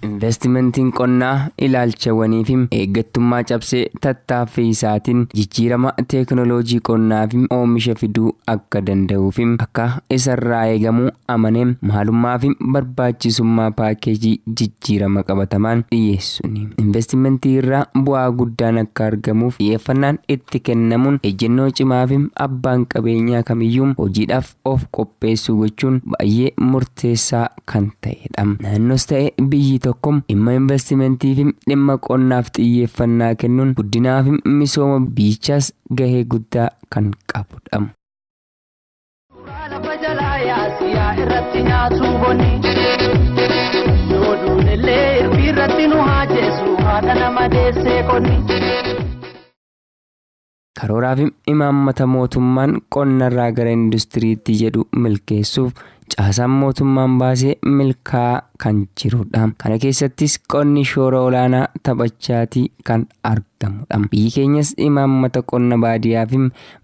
Investimentiin qonnaa ilaalchawwanii fi eeggattummaa cabsee tattaaffii isaatiin jijjiirama teekinooloojii qonnaa fi oomisha fiduu akka danda'uu fi akka isarraa eegamu amanee maalummaa fi barbaachisummaa paakeejii jijjiirama qabatamaan dhiyeessuun investimentii irraa bu'aa guddaan akka argamuuf xiyyeeffannaan itti kennamuun ejjennoo cimaa fi abbaan qabeenyaa kamiyyuu hojiidhaaf of qopheessuu gochuun baay'ee murteessaa kan ta'edha. Naannoos ta'e biyyi tokko dhimma investimentii fi dhimma qonnaaf xiyyeeffannaa kennuun guddinaa fi misooma biyyichaas gahee guddaa kan qabudha. Karooraa fi imaammata mootummaan qonnarraa gara industiriitti jedhu milkeessuuf caasaan mootummaan baasee milkaa'aa kan jirudha. Kana keessattis qonni shoora olaanaa taphachaatii kan argamudha. Biyyi keenyas imaammata qonna baadiyyaa fi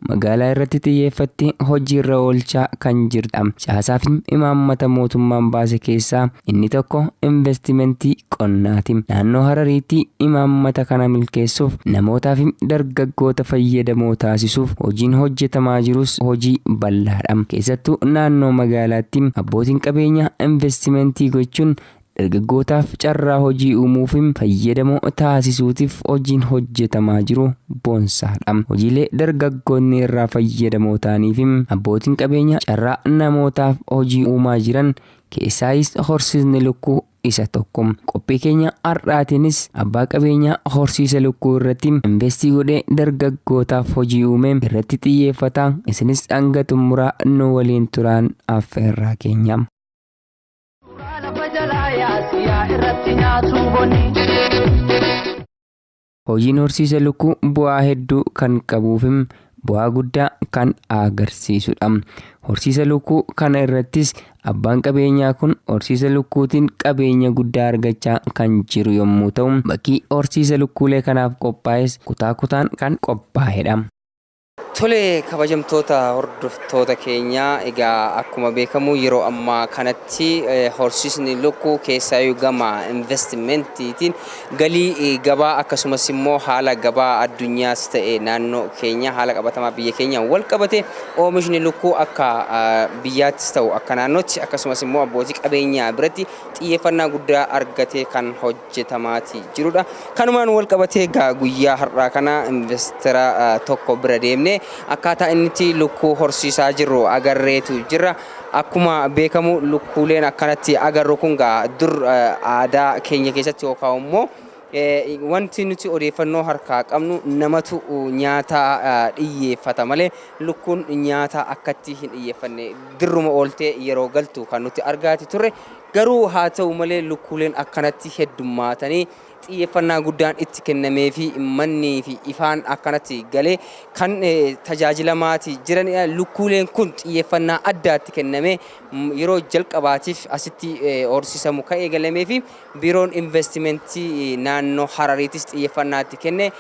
magaalaa irratti xiyyeeffatti hojiirra oolchaa kan jirudha. Caasaa fi imaammata mootummaan baase keessaa inni tokko investimentii qonnaati. Naannoo Harariitti imaammata kana milkeessuuf namootaa fi dargaggoota fayyadamoo taasisuuf hojiin hojjetamaa jirus hojii bal'aadha. Keessattuu naannoo magaalaatti abbootiin qabeenyaa investimentii gochuun dargaggootaaf carraa hojii uumuuf fayyadamoo taasisuutiif hojiin hojjetamaa jiru boonsaadha. Hojiilee dargaggoonni irraa fayyadamoo ta'aniif abbootiin qabeenyaa carraa namootaaf hojii uumaa jiran keessaayis horsiisni lukkuu isa tokko. Qophii keenya har'aatiinis abbaa qabeenyaa horsiisa lukkuu irratti investii godhee dargaggootaaf hojii uume irratti xiyyeeffata. Isinis hanga xumuraa nu waliin turaan affeerraa keenya. Hojiin horsiisa lukkuu bu'aa hedduu kan qabuuf bu'aa guddaa kan agarsiisudha. Horsiisa lukkuu kana irrattis abbaan qabeenyaa kun horsiisa lukkuutiin qabeenya guddaa argachaa kan jiru yommuu ta'u, bakki horsiisa lukkuulee kanaaf qophaa'es kutaa kutaan kan qophaa'edha. Tole kabajamtoota hordoftoota keenyaa, egaa akkuma beekamu yeroo ammaa kanatti horsiisni lukkuu keessaayyuu gama investimentiitiin galii gabaa akkasumas immoo haala gabaa addunyaas ta'e naannoo keenya haala qabatamaa biyya keenyaan wal qabate oomishni lukkuu akka biyyaattis ta'u akka naannootti akkasumas immoo abbootii qabeenyaa biratti xiyyeeffannaa guddaa argatee kan hojjetamaati jirudha. Kanumaan wal qabatee guyyaa har'aa kana investara tokko bira deemnee akkaataa inni lukkuu horsiisaa jiru agarreetu jira. Akkuma beekamu lukkuuleen akkanatti agarru kun dur aadaa keenya keessatti yookaan immoo wanti nuti odeeffannoo harkaa qabnu namatu nyaata dhiyyeeffata malee lukkuun nyaata akkatti hin dhiyyeeffanne dirruma ooltee yeroo galtu kan nuti argaati turre. Garuu haa ta'u malee lukkuuleen akkanatti heddummaatanii xiyyeeffannaa guddaan itti kennamee fi manni fi ifaan akkanatti galee kan tajaajilamaati jiranidha. Lukkuuleen kun xiyyeeffannaa addaatti kennamee yeroo jalqabaatiif asitti horsiisamu kan eegalamee fi biiroon investimentii naannoo Harariitis xiyyeeffannaatti kenne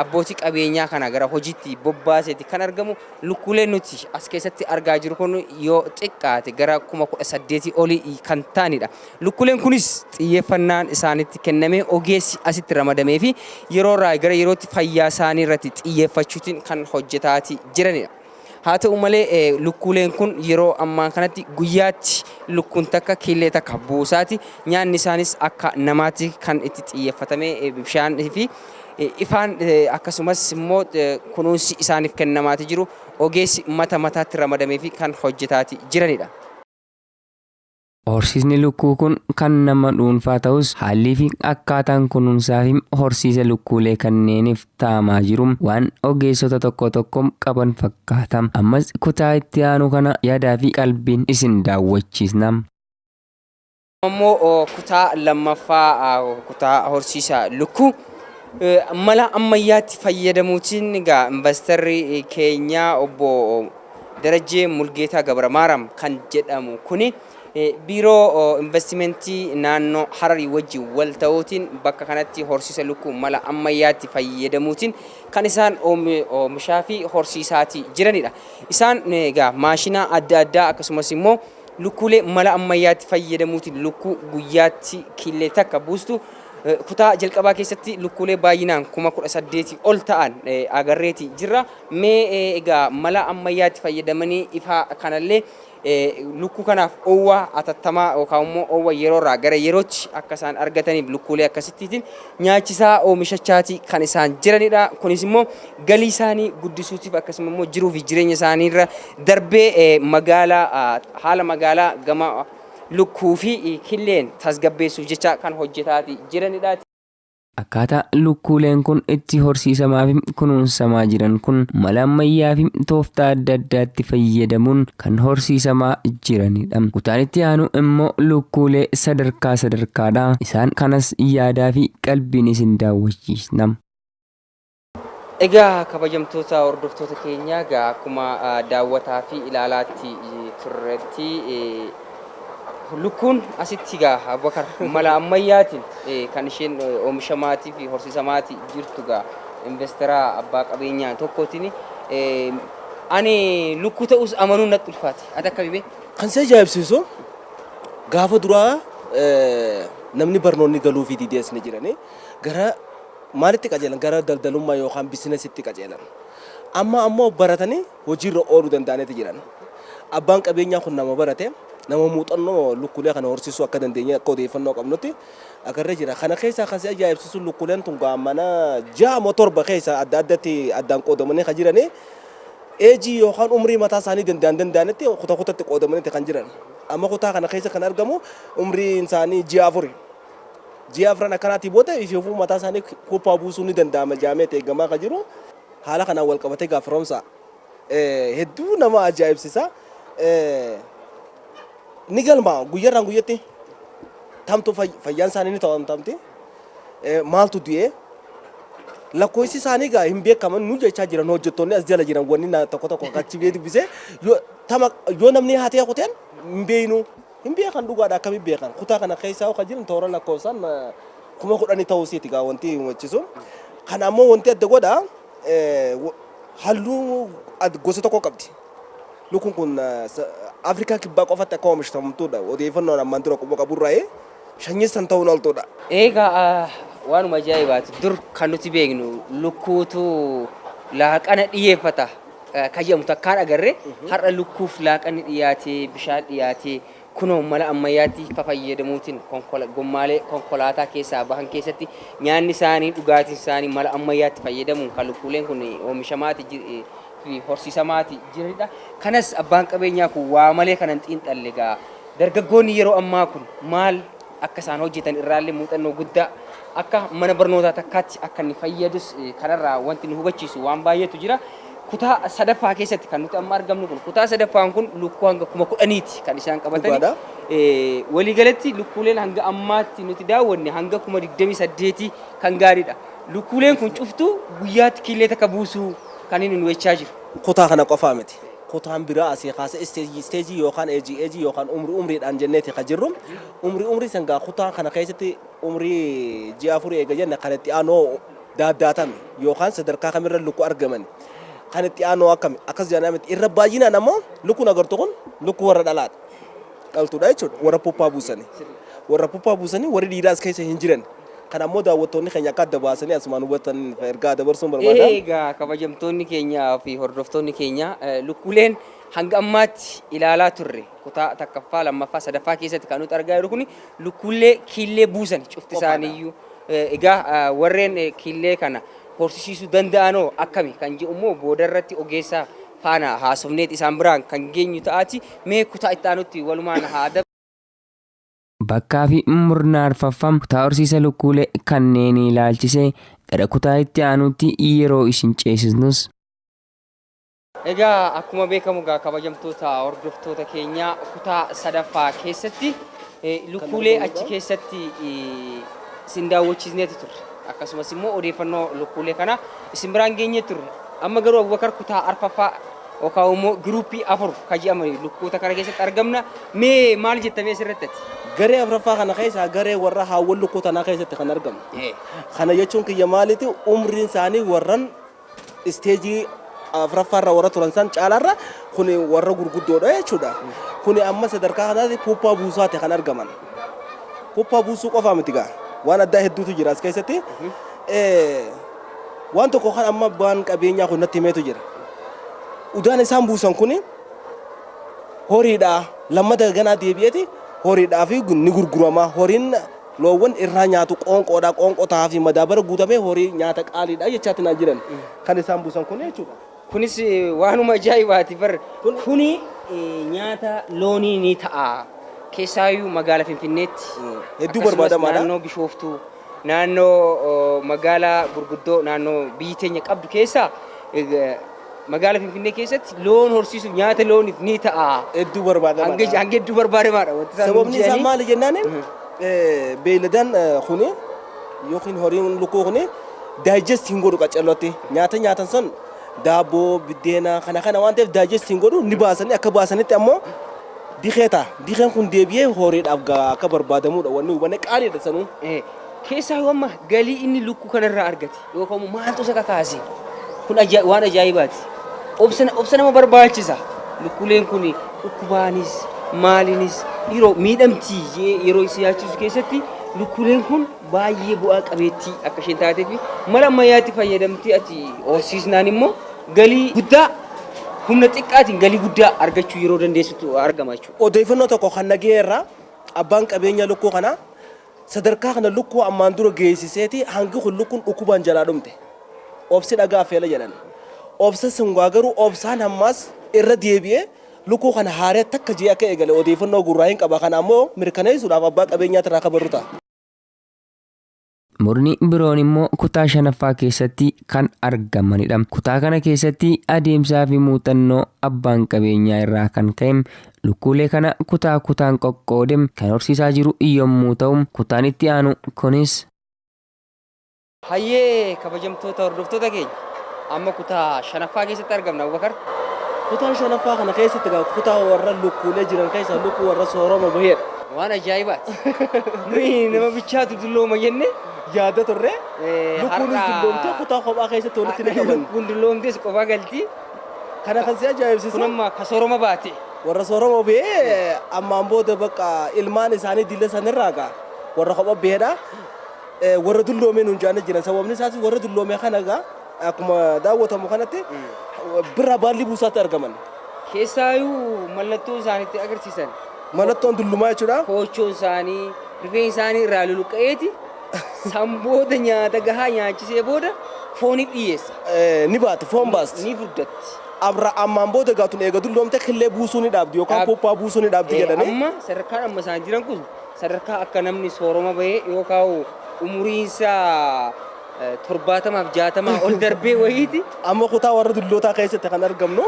abbootii qabeenyaa kana gara hojiitti bobbaaseeti kan argamu. Lukkuuleen nuti as keessatti argaa jiru kun yoo xiqqaate gara 18,000 olii kan ta'anidha. Lukkuuleen kunis xiyyeeffannaan isaanitti kennamee ogeessi asitti ramadamee fi yeroo gara yerootti fayyaa isaanii irratti xiyyeeffachuutiin kan hojjetaati jiranidha. Haa ta'u malee lukkuuleen kun yeroo ammaa kanatti guyyaatti lukkuun takka kiillee takka buusaati. Nyaanni isaanis akka namaatti kan itti xiyyeeffatamee bishaan fi ifaan akkasumas immoo kunuunsi isaaniif kennamaati jiru ogeessi mataatti ramadamee fi kan hojjetaati jiranidha. Horsiisni lukkuu kun kan nama dhuunfaa ta'us haalli fi akkaataan kunuunsaa fi horsiisa lukkuulee kanneeniif ta'amaa jiru waan ogeessota tokko qaban fakkaata. Ammas kutaa itti aanu kana yaadaa fi qalbiin isin daawwachiisna. Ammoo kutaa lammaffaa kutaa horsiisa lukkuu mala ammayyaatti fayyadamuutiin egaa investarri keenya obbo Darajjee Mulgeetaa Gabramaaram kan jedhamu kuni biiroo investimentii naannoo Hararii wajjin wal ta'uutiin bakka kanatti horsiisa lukkuu mala ammayyaatti fayyadamuutiin kan isaan oomishaa fi horsiisaati jiranidha. Isaan egaa maashina adda addaa akkasumas immoo lukkuulee mala ammayyaatti fayyadamuutiin lukkuu guyyaatti killee takka buustu kutaa jalqabaa keessatti lukkuulee baay'inaan 18,000 ol ta'an agarreeti jirra. Mee egaa mala ammayyaatti fayyadamanii ifaa kanallee lukkuu kanaaf oowwaa atattamaa yookaan immoo oowwaa yeroorraa gara yerootti akka isaan argataniif lukkuulee akkasittiin nyaachisaa oomishachaati kan isaan jiranidha. Kunis immoo galii isaanii guddisuutiif akkasuma immoo jiruu fi jireenya isaaniirra darbee haala magaalaa gama lukkuu fi killeen tasgabbeessuuf jecha kan hojjetaati jiranidha. Akkaataa lukkuuleen kun itti horsiisamaa fi kunuunsamaa jiran kun mala ammayyaa fi tooftaa adda addaatti fayyadamuun kan horsiisamaa jiranidha. Kutaan itti aanu immoo lukkuulee sadarkaadha. Isaan kanas yaadaa fi qalbiin isin daawwachiisna. Egaa kabajamtoota hordoftoota keenya egaa akkuma daawwataa fi ilaalaatti turretti lukkuun asitti egaa Abubakar mala ammayyaatiin kan isheen oomishamaatii fi horsiisamaatii jirtu egaa investeraa abbaa qabeenyaa tokkootiin ani lukkuu ta'us amanuun natti ulfaate. Ati akka bibee? Kan isa ajaa'ibsiisu gaafa duraa namni barnoonni galuu fi dideesni jiranii gara maalitti qajeelan gara daldalummaa yookaan biizinesiitti qajeelan. Amma ammoo baratanii hojiirra ooluu danda'aniiti jiran. Abbaan qabeenyaa kun nama barate nama muuxannoo lukkuulee kana horsiisuu akka dandeenye akka odeeffannoo qabnutti agarree jira. Kana keessaa kan si ajaa'ibsiisu lukkuuleen tun gaamana 6 torba keessa adda addatti addaan qoodamanii kan jiranii eejii yookaan umrii mataa isaanii danda'anitti kutatti qoodamanii kan jiran. Amma kutaa kana keessa kan argamu umriin isaanii 6 ji'a afran akkanaatti booda ifeefuu mataa isaanii kubbaa buusuu ni danda'ama jaamee eegamaa kan jiru. Haala kanaan wal qabatee gaaffiroomsa hedduu nama ajaa'ibsiisa. Ni galma guyyaarraan guyyatti tamtu fayyaan isaanii ni ta'amtamti. Maaltu du'ee lakkoofsi isaanii gaa hin beekaman nu jechaa jiran hojjettoonni as jala jiran wanni tokko achi bee dubbisee yoo namni haatee kuteen hin beeknu. Hin beekan dhugaadha akkamiin beekan kutaa kana keessaa kan jiran toora lakkoofsaan 10,000 ta'uu isiiti gaa wanti hubachiisu. Kana ammoo wanti adda godha halluu gosa tokko qabdi. Lukkuun kun Afrikaa kibbaa qofatti akka oomishamtuudha. Odeeffannoon ammaan dura quba qaburraa shanyisaan ta'uun ooltudha. Egaa waanuma ajaa'ibaati dur kan nuti beeknu lukkuutu laaqana dhiyeeffata kan jedhamu takkaan agarree har'a lukkuuf laaqanni dhiyaatee bishaan dhiyaatee kunoo mala ammayyaatti fayyadamuutiin gommaalee konkolaataa keessaa bahan keessatti nyaanni isaanii dhugaatiin isaanii mala ammayyaatti fayyadamuun kan lukkuuleen kun oomishamaati fi horsiisamaati jiranidha. Kanas abbaan qabeenyaa kun waa malee kanan xiinxalle egaa dargaggoonni yeroo ammaa kun maal akka isaan hojjetan irraallee muuxannoo guddaa akka mana barnootaa takkaatti akka inni fayyadus kanarraa wanti nu hubachiisu waan baay'eetu jira. Kutaa sadaffaa keessatti kan nuti amma argamnu kun kutaa sadaffaan kun lukkuu hanga 10,000 kan isaan qabatanii waliigalatti lukkuuleen hanga ammaatti nuti daawwanne hanga 28 kan gaariidha. Lukkuuleen kun cuftuu guyyaatti killee takka buusuu kan inni nu jechaa jiru. Kutaa kana qofaa miti. Kutaan biraa asii kaasa isteejii yookaan eejii yookaan umriidhaan jenneeti kan jirru umrii sangaa kutaa kana keessatti umrii 6 eega jenna kanatti aanoo daaddaatan yookaan sadarkaa kamirra lukkuu argaman. Kan itti aanu akkami akkas jedhamti irra baay'inaan ammoo lukkuun agartu kun lukkuu warra dhalaadha. Dhaltuudha jechuudha warra puppaa buusanii warri dhiiraas keessa hin jiran. Kan ammoo daawwattoonni keenya akka adda baasanii asumaan hubatan ergaa dabarsuun barbaada. Egaa kabajamtoonni keenyaa fi hordoftoonni keenya lukkuuleen hanga ammaatti ilaalaa turre kutaa takkaffaa lammaffaa sadaffaa keessatti kan nuti argaa jirru kun lukkuulee killee buusan cufti isaaniiyyuu egaa warreen killee kana horsiisuu danda'anoo akkami kan jedhu immoo boodarratti ogeessaa faana haasofneet isaan biraan kan geenyu ta'aati mee kutaa itti aanutti walumaan haa bakkaa fi murna arfaffam kutaa horsiisa lukkuulee kanneen ilaalchisee gara kutaa itti aanutti yeroo isin ceesisnus. Egaa akkuma beekamu kabajamtoota hordoftoota keenya kutaa sadaffaa keessatti lukkuulee achi keessatti isin daawwachiisneeti turre. Akkasumas immoo odeeffannoo lukkuulee kana isin biraan geenye turre. Amma garuu Abubakar kutaa arfaffaa yookaan immoo giruuppii 4 kaji'amanii lukkuuta kana keessatti argamna. Mee maal jettamee asirratti? Garee afuraffaa kana keessa garee warra haawwan lukkuu tanaa keessatti kan argamu. Kana jechuun kiyya maaliiti umriin isaanii warran isteejii afuraffaarra warra turan san caalaarra kun warra gurguddoodha jechuudha. Kun amma sadarkaa kanaatti puuphaa buusaati kan argaman. Puuphaa buusuu qofaa miti gaa waan addaa hedduutu jira as keessatti. Waan tokko kan amma abbaan qabeenyaa kun natti himeetu jira. Udaan isaan buusan kun horiidha lammata ganaa deebi'eeti horiidhaa fi ni gurgurama. Horiin loowwan irraa nyaatu qoonqoodha qoonqotaa fi madaabara guutamee horii nyaata qaaliidha jechaatti naan jiran kan isaan buusan kun jechuudha. Kunis waanuma ajaa'ibaati bar kuni nyaata loonii ni ta'a. Keessaayyuu magaalaa Finfinneetti hedduu barbaadamaadha. Naannoo Bishooftuu naannoo magaalaa gurguddoo naannoo biyyi teenya qabdu keessa magaalaa Finfinnee keessatti loon horsiisuuf nyaata looniif ni ta'a. Hedduu barbaadamaadha. Hanga hedduu barbaadamaadha. Sababni isaa maali jennaan beeyladaan kuni yookiin horiin lukkuu kuni daayijest hin godhu qaccallootti nyaata nyaatan san daabboo biddeena kana waan ta'eef daayijest hin godhu ni baasanii akka baasanitti ammoo dikeeta dikeen kun deebi'ee horiidhaaf akka barbaadamuudha wanni hubanne qaaliidha sanuu. Keessaa yoo amma galii inni lukkuu kanarraa argate yookaan maaltu isa kakaase kun waan ajaa'ibaati. Obsa nama barbaachisa. Lukkuuleen kun dhukkubaanis maaliinis yeroo miidhamtii yeroo isa yaachisu keessatti lukkuuleen kun baay'ee bu'aa qabeettii akka isheen taateef mala ammayyaatti fayyadamtee ati horsiisnaan immoo galii guddaa humna xiqqaatiin galii guddaa argachuu yeroo dandeessitu argama jechuudha. Odeeffannoo tokko kan nageerraa abbaan qabeenya lukkuu kana sadarkaa kana lukkuu ammaan dura geessiseeti hangi kun lukkuun dhukkubaan jalaa dhumte. Obsi dhagaa feela jedhan. Obsa sungaa garuu obsaan ammaas irra deebi'ee lukkuu kana haaree takka jee akka eegale odeeffannoo gurraa hin qaba. Kana ammoo mirkaneessuudhaaf abbaa qabeenyaa irraa kabarru ta'a. Murni biroon immoo kutaa shanaffaa keessatti kan argamanidha. Kutaa kana keessatti adeemsaa fi muuxannoo abbaan qabeenyaa irraa kan ka'e lukkuulee kana kutaan qoqqoodee kan horsiisaa jiru yommuu ta'u kutaan itti aanu kunis. Hayyee kabajamtoota hordoftoota keenya amma kutaa shanaffaa keessatti argamna Abubakar. Kutaa shanaffaa kana keessatti kutaa warra lukkuulee jiran keessaa lukkuu warra sooroma baheedha. Waan ajaa'ibaati. Nuyi nama bichaatu dullooma jenne yaada turre lukkuunis dulloomtee kutaa kophaa keessatti walitti ni qaban. Lukkuun dulloomtees kophaa galti. Kana kan si ajaa'ibsiisu. Kun amma ka sooroma baate. Warra sooroma bahee ammaan booda bakka ilmaan isaanii dilla sanirraa gaa warra kophaa baheedha. Warra dulloomee nuun jaana jiran sababni isaas warra dulloomee kana gaa akkuma daawwatamu kanatti bira baalli buusaatti argaman. Keessaayyuu mallattoo isaaniitti agarsiisan. Mallattoon dullumaa jechuudha. Hoochoon isaanii rifeensi isaanii irraa luluqqa'eeti. Sanbooda nyaata gahaa nyaachisee booda fooniif dhiyeessa. Ni baate foon baasti. Ni fuddatti. Ammaan booda gaatun eega dulloomte killee buusuu ni dhaabdi yookaan puuphaa buusuu ni dhaabdi jedhanii. Amma sadarkaan amma isaan jiran kun sadarkaa akka namni sooroma bahee yookaan umuriinsa 70-60 ol darbee wayiiti. Amma kutaa warra dullootaa keessatti kan argamnu.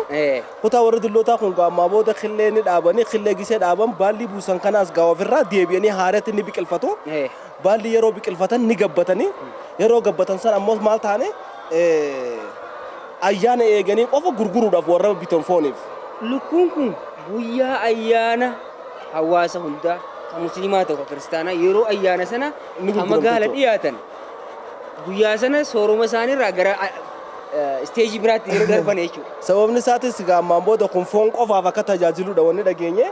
Kutaa warra dullootaa kun ammaa booda killee ni dhaabanii killee gisee dhaaban baalli buusan kanaas gaa ofirraa deebi'anii haaretti ni biqilfatu. Baalli yeroo biqilfatan ni gabbatanii yeroo gabbatan san ammoo maal taane ayyaana eeganii qofa gurguruudhaaf warra bitan fooniif. Lukkuun kun guyyaa ayyaana hawaasa hundaa kan musliimaa ta'u kan kiristaanaa yeroo ayyaana sana kan magaala dhiyaatan. Guyyaa sana sooroma isaaniirraa gara isteejii biraatti yeroo darban jechuudha. Sababni isaatis ammaan booda kun foon qofaaf akka tajaajiluudha wanni dhageenye.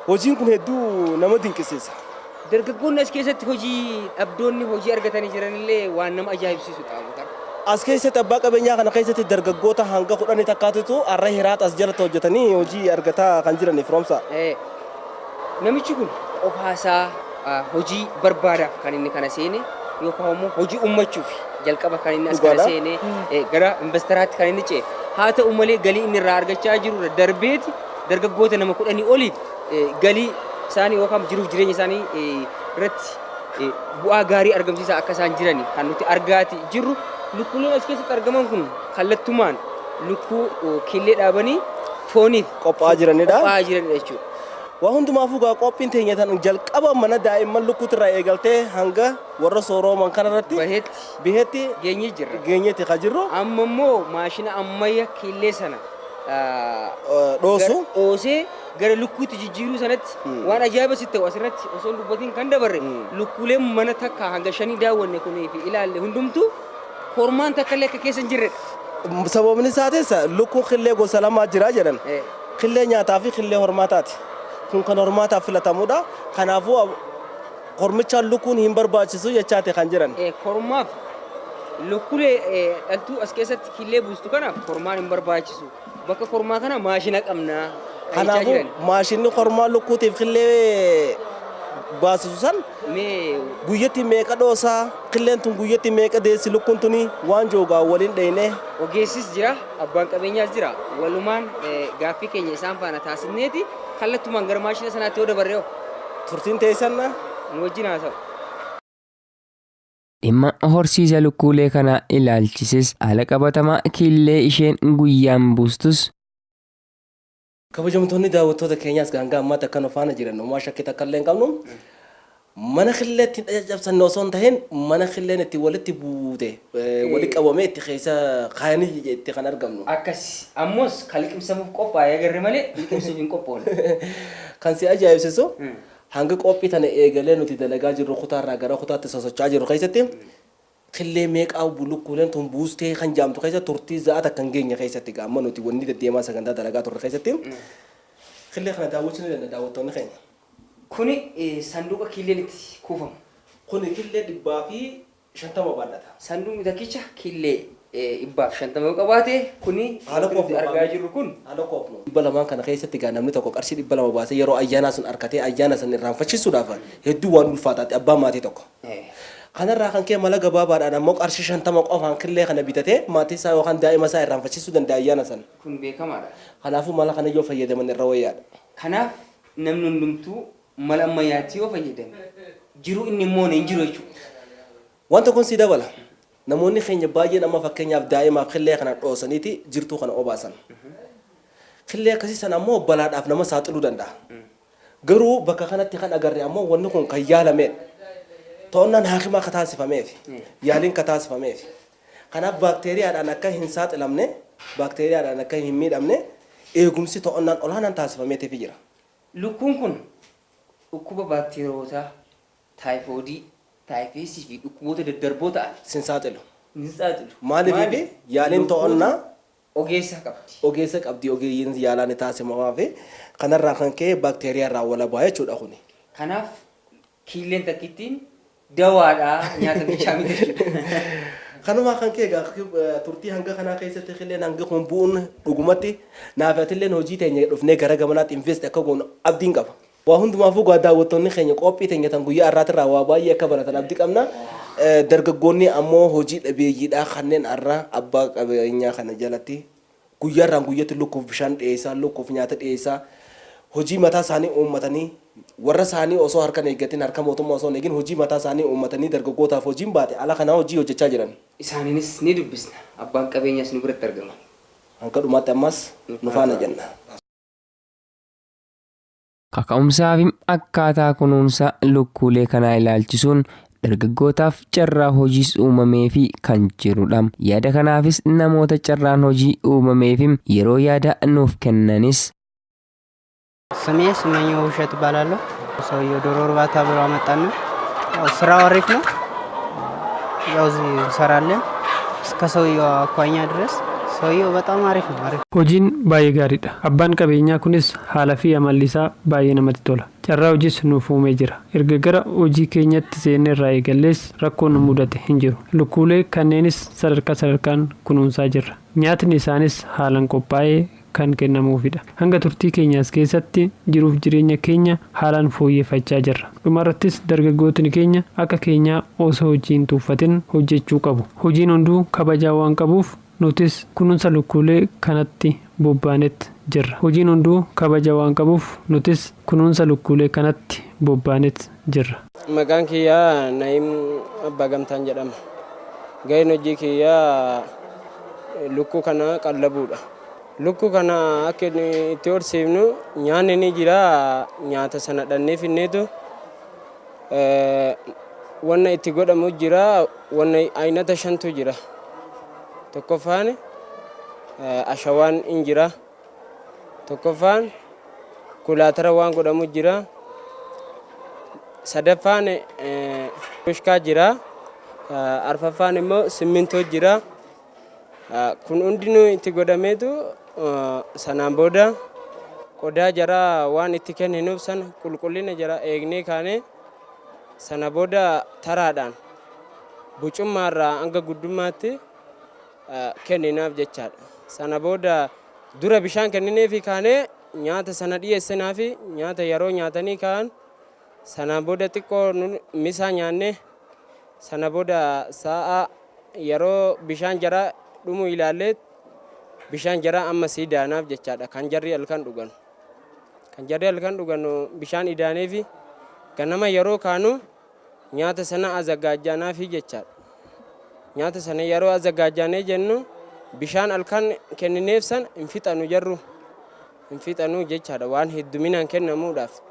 Hojiin kun hedduu nama dinqisiisa. Dargaggoonni as keessatti hojii dhabdoonni hojii argatanii jiranillee waan nama ajaa'ibsiisu qabu. As keessatti abbaa qabeenyaa kana keessatti dargaggoota hanga 10 takkaatitu har'a hiraata as jalatti hojjetanii hojii argataa kan jiraniif roomsa. Namichi kun qofaasaa hojii barbaadaaf kan inni kana seene yookaan immoo hojii uummachuuf jalqaba kan inni as kana seene gara investaraatti kan inni ce'e. Haa ta'u malee galii inni irraa argachaa jiru darbeeti dargaggoota nama 10 oliif galii isaanii yookaan jiruuf jireenya isaanii irratti bu'aa gaarii argamsiisaa akka isaan jiran kan nuti argaati jirru. Lukkuuleen as keessatti argaman kun kallattumaan lukkuu killee dhaabanii fooniif qophaa'aa jiranidha jechuudha. Waa hundumaafuu gaa qophiin teenya tan jalqaba mana daa'imman lukkuutirraa eegaltee hanga warra soorooman kanarratti biheetti geenyeetti kan jirru. Amma immoo maashina ammayya killee sana dhoosee gara lukkuutti jijjiiruu sanatti waan ajaa'iba sitti ta'u asirratti osoo dubbatiin kan dabarre lukkuuleen mana takka hanga 5 daawwanne kunii fi ilaalle hundumtuu kormaan takka illee akka keessa hin jirredha. Sababni isaatis lukkuun killee gosa lamaa jira jedhan. Killee nyaataa fi killee hormaataati. Kun kan hormaataaf filatamudha. Kanaafuu hormichaan lukkuun hin barbaachisu jechaate kan jiran. Kormaaf lukkuulee dhaltuu as keessatti killee buustu kanaaf kormaan hin barbaachisu. Bakka kormaa kana maashina qabna. Kanaafuu maashinni kormaa lukkuutiif killee baasisu san guyyatti meeqa dhoosaa killeen tun guyyatti meeqa deessi lukkuun tuni waan joogaa waliin dhayne. Ogeessis jira abbaan qabeenyaas jira walumaan gaaffii keenya isaan faana taasisneeti kallattumaan gara maashina sanaatti yoo dabarre turtiin teessanna nu wajjin haa ta'u. Dhimma horsiisa lukkuulee kana ilaalchises haala qabatamaa killee isheen guyyaan buustus. Kabajamtoonni daawwattoota keenyaas gaangaa ammaatti akka nu faana jiran uumaa shakkii takka illee hin qabnu. Mana killeetti cabsanne osoo hin tahin mana killeen itti walitti buute walitti qabamee itti keessa kaayanii itti kan argamnu. Akkasi ammoos kan liqimsamuuf qophaa'ee agarre malee liqimsuuf hin qophoofne. Kan si ajaa'ibsiisu hanga qophii tana eegalee nuti dalagaa jirru kutaarraa gara kutaatti sosocho'aa jirru keessatti killee meeqaa lukkuuleen tun buustee kan jaamtu keessa turtii za'aa takka hin geenye keessatti gaamma nuti wanni deddeemaa sagantaa dalagaa turre keessatti killee kana daawwachuu ni danda'a daawwattoonni keenya. Kuni sanduuqa killeen itti kuufamu. Kuni killee 150 baadhata. Sanduuqni takkicha killee 150 qabaate kuni argaa jirru kun haala koofnu. 200 kana keessatti gaa namni tokko qarshii 200 baasee yeroo ayyaana sun arkatee ayyaana san irraanfachiisuudhaaf hedduu waan ulfaataatti abbaa maatii tokko. Kanarraa kan kee mala gabaabaadhaan ammoo qarshii 50 qofaan killee kana bitatee maatii isaa yookaan daa'ima isaa irraanfachiisuu danda'a ayyaana san. Kun beekamaadha. Kanaafuu mala kana yoo fayyadaman irra wayyaadha. Kanaaf namni hundumtuu mala ammayyaatti yoo fayyadame jiru inni immoo hin jiru jechuudha. Wanta kun si dabala. Namoonni keenya baay'een amma fakkeenyaaf daa'imaaf killee kana dhoosaniiti jirtuu kana obaasan. Killee akkasii sana ammoo balaadhaaf nama saaxiluu danda'a. Garuu bakka kanatti kan agarre ammoo wanni kun kan yaalamedha. To'annaan haakimaa akka taasifameef yaaliin akka taasifameef. Kanaaf baakteeriyaadhaan akka hin saaxilamne baakteeriyaadhaan akka hin miidhamne eegumsi to'annaan olaanaan taasifameetiif jira. Lukkuun kun dhukkuba baakteeriyootaa, taayifoodii, taayifiisii fi dhukkuboota daddarboo ta'an sin saaxilu. Sin saaxilu. Maaliif yaaliin to'annaa ogeessa qabdi ogeeyyiin yaalaan taasifamaa fi kanarraa kan ka'e baakteeriyaarraa walabaa jechuudha kuni. Kanaaf killeen takkittiin dawaadhaa nyaata bichaa miti. Kanumaa kan ka'e turtii hanga kanaa keessatti killeen hanga kun bu'uun dhugumatti naafatilleen hojii teenya dhufnee gara gamanaatti invest akka goonu abdiin qaba. Waa hundumaafuu gaa daawwattoonni keenya qophii teenya tan guyyaa har'aatirraa waa baay'ee akka baratan abdii qabna. Dargaggoonni ammoo hojii dhabeeyyiidhaa kanneen har'a abbaa qabeenyaa kana jalatti guyyaarraan guyyatti lukkuuf bishaan dhiyeessaa lukkuuf nyaata dhiyeessaa hojii mataa isaanii uummatanii warra isaanii osoo harka eeggatiin harka mootummaa osoo eegin hojii mataa isaanii uummatanii dargaggootaaf hojiin baate ala kanaa hojii hojjechaa jiran. Isaaniinis ni dubbisna abbaan qabeenyaas nu biratti argama. Hanga dhumaatti ammas nu faana jenna. Kaka'umsaa fi akkaataa kunuunsa lukkuulee kanaa ilaalchisuun dargaggootaaf carraa hojiis uumamee fi kan jirudha. Yaada kanaafis namoota carraan hojii uumamee fi yeroo yaada nuuf kennanis. ስሜ ስመኘው ውብሸት እባላለሁ። ሰውየው ዶሮ እርባታ ብሎ አመጣን። ያው ስራው አሪፍ ነው። ያው እዚህ እንሰራለን እስከ ሰውየው አኳኛ ድረስ ሰውየው በጣም አሪፍ ነው። አሪፍ hojiin baay'ee gaariidha. Abbaan qabeenyaa kunis haala fi amalli isaa baay'ee namatti tola. Carraa hojiis nuuf uumee jira. Erga gara hojii keenyatti seennee irraa eegallees rakkoon nu mudate hin jiru. Lukkuulee kanneenis sadarkaan kunuunsaa jirra. Nyaatni isaanis haalaan qophaa'ee kan kennamuufidha. Hanga turtii keenyaas keessatti jiruuf jireenya keenya haalaan fooyyeffachaa jirra. Dhumarrattis dargaggootni keenya akka keenyaa osoo hojii hin tuuffatin hojjechuu qabu. Hojiin hunduu kabajaa waan qabuuf nutis kunuunsa lukkuulee kanatti bobbaanetti jirra. Hojiin hunduu kabaja waan qabuuf nutis kunuunsa lukkuulee kanatti bobbaanetti jirra. Maqaan kiyyaa Naim Abbaa Gamtaan jedhama. Gaheen hojii kiyyaa lukkuu kana qallabuudha. Lukkuu kana akka itti horsiifnu nyaanni ni jira. Nyaata sana dhannee finneetu wanna itti godhamu jira. Wanna aynata 5tu jira. Tokkoffaan ashawaan in jira. Tokkoffaan kulaatara waan godhamu jira. Sadaffaan bushkaa jira. Arfaffaan immoo simmintoo jira. Kun hundinuu itti godhameetu sanaan booda qodaa jara waan itti kenninuuf sana qulqullina jara eegnee kaane sana booda taraadhaan bucummaarraa hanga guddummaatti kenninaaf jechaadha. Sana booda dura bishaan kennineefi kaane nyaata sana dhiyeessinaa fi nyaata yeroo nyaatanii kaan sanaan booda xiqqoo misaa nyaanne sana booda sa'a yeroo bishaan jara dhumu ilaallee bishaan jara amma sii daanaaf jechaadha. Kan jarri halkan dhugan. Kan jarri halkan dhugan bishaan idaaneefi ganama yeroo kaanu nyaata sana azagaajjaanaafi jechaadha. Nyaata sana yeroo azagaajjaanee jennu bishaan halkan kennineef san hin fixanu jarru. Hin fixanu jechaadha. Waan hedduminaan kennamuudhaaf.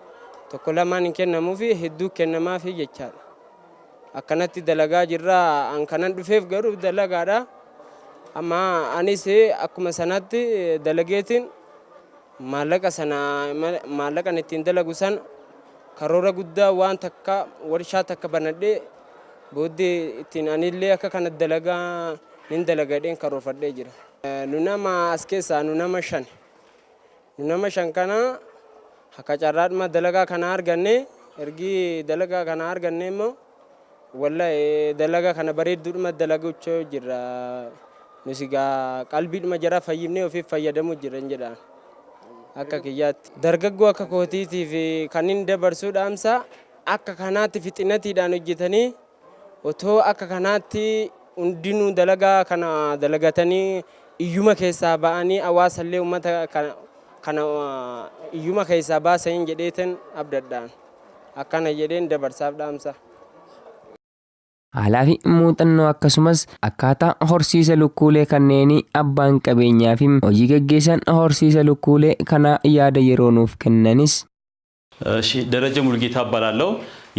Tokko lamaan hin kennamuufi hedduu kennamaafi jechaadha. Akkanatti dalagaa jirra. An kanan dhufeef garuu dalagaadha. Amma anis akkuma sanatti dalageetiin maallaqan ittiin dalagu san karoora guddaa waan takka warshaa takka banadhee booddee ittiin anillee akka kana dalagaa nin dalagadheen karoorfadhee jira. Nu nama as keessaa nu nama 5. Nu nama 5 kana akka carraadhuma dalagaa kana arganne ergi dalagaa kana arganne immoo wallahi dalagaa kana bareedduudhuma dalaguuchoo jira. Nusigaa qalbiidhuma jara fayyimnee ofiif fayyadamuu jiran jedhaan akka kiyyaatti. Dargaggoo akka kootiitiif kan inni dabarsuu dhaamsa akka kanaatti fixinatiidhaan hojjetanii otoo akka kanaatti hundinuu dalagaa kana dalagatanii iyyuma keessaa ba'anii hawaasallee uummata kana iyyuma keessaa baasanii jedheetan abdadhaan akkana jedheen dabarsaaf dhaamsa. Haalaa fi muuxannoo akkasumas akkaataa horsiisa lukkuulee kanneenii abbaan qabeenyaa fi hojii gaggeessan horsiisa lukkuulee kana yaada yeroo nuuf kennanis. ደረጀ ሙልጌታ እባላለሁ።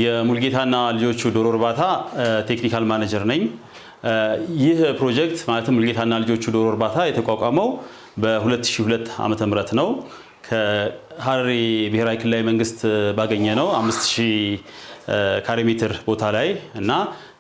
የሙልጌታና ልጆቹ ዶሮ እርባታ ቴክኒካል ማኔጀር ነኝ። ይህ ፕሮጀክት ማለትም ሙልጌታና ልጆቹ ዶሮ እርባታ የተቋቋመው በ2002 ዓመተ ምህረት ነው። ከሐረሪ ብሔራዊ ክልላዊ መንግስት ባገኘ ነው 5000 ካሬ ሜትር ቦታ ላይ እና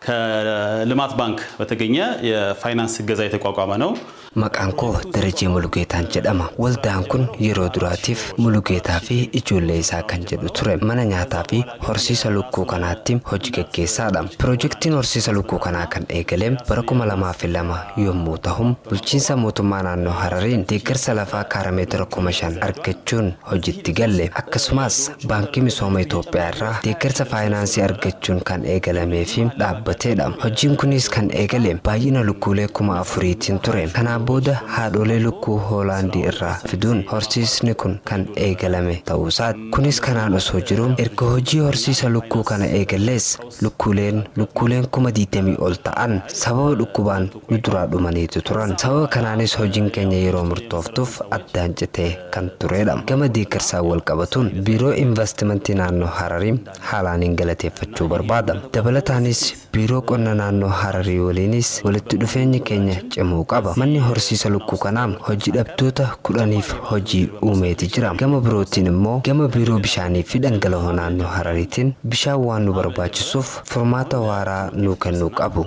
ከልማት ባንክ በተገኘ የፋይናንስ እገዛ የተቋቋመ ነው። Maqaan koo Darajee Mulugeetaan jedhama. Waldaan kun yeroo duraatiif Mulugeetaa fi ijoollee isaa kan jedhu ture. Mana nyaataa fi horsiisa lukkuu kanaatti hojii gaggeessaadha. Piroojeektiin horsiisa lukkuu kanaa kan eegale bara 2002 yommuu ta'u, bulchiinsa mootummaa naannoo Harariin deeggarsa lafaa kaara meetira 5,000 argachuun hojiitti galle. Akkasumas baankii misooma Itoophiyaa irraa deeggarsa faayinaansii argachuun kan eegalamee fi dhaabbateedha. Hojiin kunis kan eegale baay'ina lukkuulee 4,000tiin ture. Kana booda haadholee lukkuu Hoolaandii irraa fiduun horsiisni kun kan eegalame ta'uusaati. Kunis kanaan osoo jiru erga hojii horsiisa lukkuu kana eegalees lukkuuleen 20,000 ol ta'an sababa dhukkubaan nu duraa dhumaniitu turan. Sababa kanaanis hojiin keenya yeroo murtooftuuf addaan citee kan turedha. Gama deeggarsaan wal qabatuun biiroo investimentii naannoo Hararii haalaan galateeffachuu barbaada. Dabalataanis biiroo qonna naannoo Hararii waliinis walitti dhufeenyi keenya cimuu qaba. Manni horsiisa lukkuu kanaa hojii dhabdoota 10f hojii uumeeti jira. Gama birootiin immoo gama biiroo bishaanii fi dhangala'oo naannoo Harariitiin bishaan waan nu barbaachisuuf furmaata waaraa nu kennuu qabu.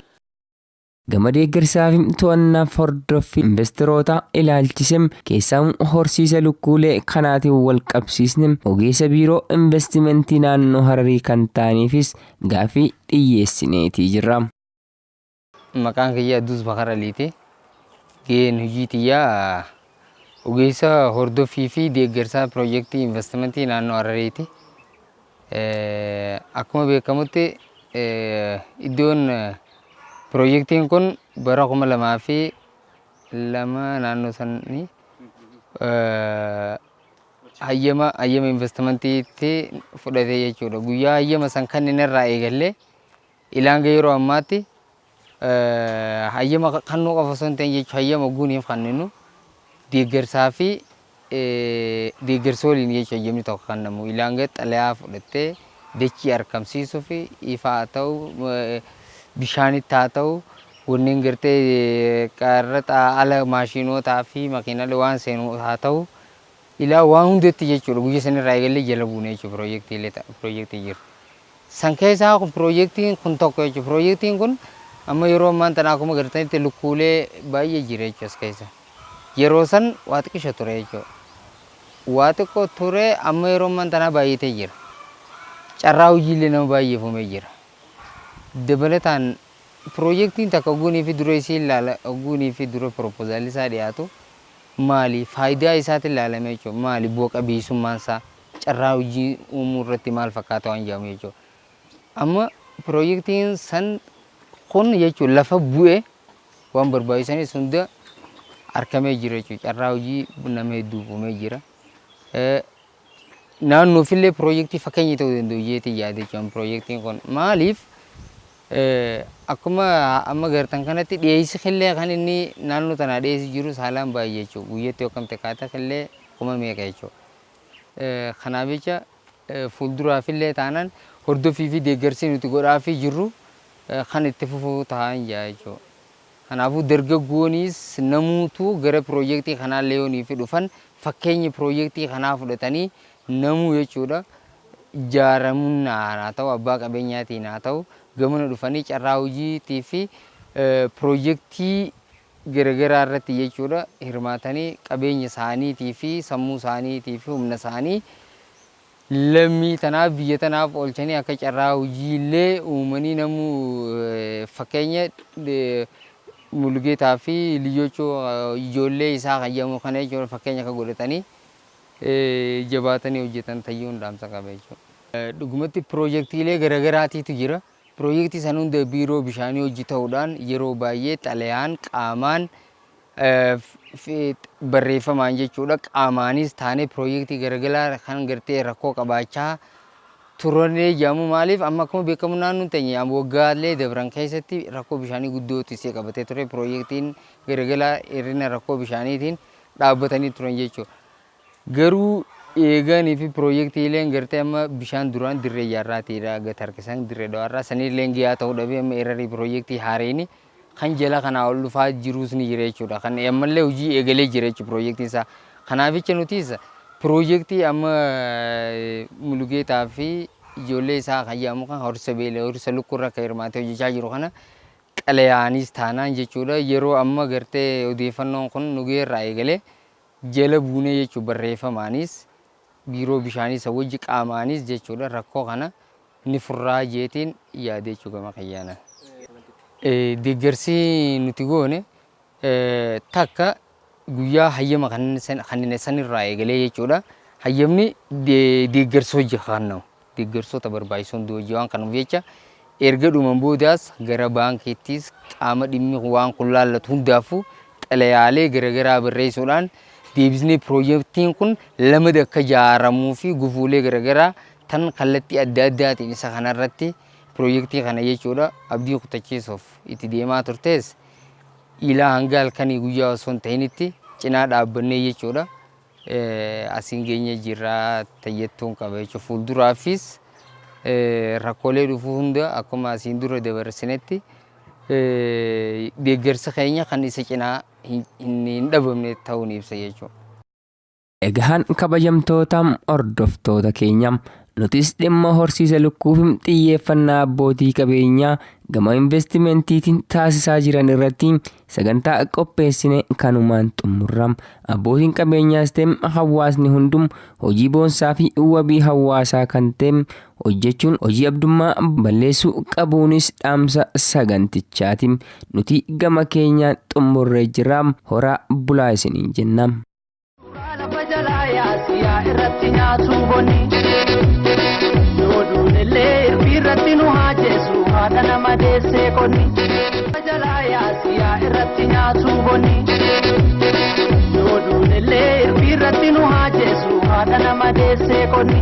Gama deeggarsaa fi to'annaa hordoffii investoroota ilaalchisem keessaa horsiisa lukkuulee kanaatiin wal qabsiisne ogeessa biiroo investimentii naannoo Hararii kan ta'aniifis gaafii dhiyeessineetii jirra. Maqaan kiyya Addus Bakar Aliiti. Gaheen hojii tiyyaa ogeessa hordoffii fi deeggarsaa piroojeektii investimentii naannoo Harariiti. Akkuma beekamutti iddoon piroojeektiin kun bara 2002 lama naannoo sanii hayyama investimantiitti fudhatee jechuudha. Guyyaa hayyama san kan inni irraa eegalee ilaanga yeroo ammaatti hayyama kannuu qofa osoo hin ta'in jechuudha. Hayyama guuniif kanninu deeggarsaa fi deeggarsa waliin jechuudha. Hayyamni tokko kan namu ilaanga xalayaa fudhattee dachii argamsiisuu fi ifa haa ta'u bishaanitti haa ta'u wanneen gartee qarraxa ala maashinotaa fi makiinaalee waan seenu haa ta'u ilaa waan hundatti jechuudha. Guyyaa sanirraa eegalee jala buune jechuudha piroojeektii jiru. San keessaa kun piroojeektiin kun tokko jechuudha. Piroojeektiin kun amma yeroo ammaan tanaa akkuma gartanitti lukkuulee baay'ee jira jechuudha as keessa. Yeroo san waa xiqqisha ture jechuudha. Waa xiqqoo ture amma yeroo ammaan tanaa baay'atee jira. Carraa hojiilee nama baay'eefamee jira. Dabalataan piroojeektiin takka ogguunii fi dura isii ilaala ogguunii fi dura piroopoozaalii isaa dhiyaatu maali faayidaa isaatti ilaalame jechuudha. Maali bu'a qabeessummaan isaa carraa hojii uumuu irratti maal fakkaata waan jedhamu jechuudha. Amma piroojeektiin san kun jechuudha lafa bu'ee waan barbaachisanis hunda argamee jira jechuudha. Carraa hojii nama hedduu uumee jira. Naannoofillee piroojeektii fakkeenya ta'uu danda'u jeetii yaada jechuudha. Piroojeektiin kun maaliif akkuma amma gartan kanatti dhiyeessi illee kan inni naannoo tanaa dhiyeessi jiru saalaan baay'ee jechuudha. Guyyaatti yookaan takkaata illee kuma meeqa jechuudha. Kanaaf jecha fuulduraaf illee taanaan hordofii fi deeggarsi nuti godhaafii jirru kan itti fufuu ta'an jechuudha. Kanaafuu dargaggoonnis namuutu gara piroojeektii kanaallee yoonii fi dhufan fakkeenya piroojeektii kanaa fudhatanii namuu jechuudha. Ijaaramuun haa ta'u abbaa qabeenyaatiin haa ta'u gamana dhufanii carraa hojiitii fi piroojeektii garaagaraa irratti jechuudha hirmaatanii qabeenya isaaniitii fi sammuu isaaniitii fi humna isaanii lammii tanaaf biyya tanaaf oolchanii akka carraa hojiillee uumanii namuu fakkeenya Mulgeetaa fi Liyyoochoo ijoollee isaa hayyamu kana jechuudha fakkeenya akka godhatanii jabaatanii hojjetan tayyuun dhaamsa qaba jechuudha. Dhugumatti piroojeektiilee garaagaraatiitu jira. Piroojeektii san hunda biiroo bishaanii hojii ta'uudhaan yeroo baay'ee xalayaan qaamaan barreeffamaan jechuudha. Qaamaanis taanee piroojeektii garaagaraa kan gartee rakkoo qabaachaa turanii jedhamu maaliif amma akkuma beekamu naannoon teenya waggaalee dabran keessatti rakkoo bishaanii guddootti isee qabatee ture. Piroojeektiin garaagaraa hir'ina rakkoo bishaaniitiin dhaabbatanii turan jechuudha. Garuu eeganii fi piroojeektiileen gartee amma bishaan duraan dirree ijaarraatiidha gata harkisan dirree dhawarraa sanillee giyaa ta'uu dhabee amma erarii piroojeektii haareeni kan jala kanaa ol dhufaa jiruus ni jira jechuudha. Kan ammallee hojii eegalee jira jechuudha piroojeektiin isaa. Kanaaficha nutis piroojeektii amma Mulugeetaa fi ijoollee isaa hayyamu kan horsa beelee horsa lukkurra akka hirmaatee hojjechaa jiru kana xalayaanis taanaan jechuudha. Yeroo amma gartee odeeffannoon kun nugeerraa eegalee jala buunee jechuudha barreeffamaanis biiroo bishaanii isa wajji qaamaanis jechuudha rakkoo kana ni furraa jeetiin yaada jechuudha gama kayyaana. Deeggarsi nuti goone takka guyyaa hayyama kan sanirraa eegalee jechuudha. Hayyamni deeggarsa hojii kannamu deeggarsoota barbaachisoon hojii waan kanuuf jecha erga dhuman boodaas gara baankiittis qaama dhimmi waan kun laallatu hundaafuu xalayaalee garaagaraa barreessuudhaan deebisnee piroojeektiin kun lamada akka ijaaramuu fi gufuulee garaagaraa tan kallattii adda addaatiin isa kanarratti piroojeektii kana jechuudha abdii kutachiisuuf itti deemaa turtees ilaa hanga halkanii guyyaa osoo hin ta'initti cinaa dhaabbannee jechuudha. Asiin geenye jirraa tayyattuun qaba jechuudha. Fuulduraafis rakkoolee dhufuu hunda akkuma asiin dura dabarsinetti deeggarsa keenya kan isa cinaa hin dhabamne ta'uun ibsa jechuudha. Egaan kabajamtootaam hordoftoota keenyaam nutis dhimma horsiisa lukkuuf xiyyeeffannaa abbootii qabeenyaa gama investimentiitiin taasisaa jiran irratti sagantaa qopheessine kanumaan xumurram. Abbootiin qabeenyaas ta'e hawaasni hundum hojii boonsaa fi wabii hawaasaa kan ta'e hojjechuun hojii abdummaa balleessuu qabuunis dhaamsa sagantichaati. Nuti gama keenyaan xumurree jirraam horaa bulaa isiniin jennam. Irratti nu haa jeesu haadha nama deessee qonni. jalaa yaasiyaa irratti nyaatu bonni. Yoo duunellee irbii irratti nu haa jeesu haadha nama deessee qonni.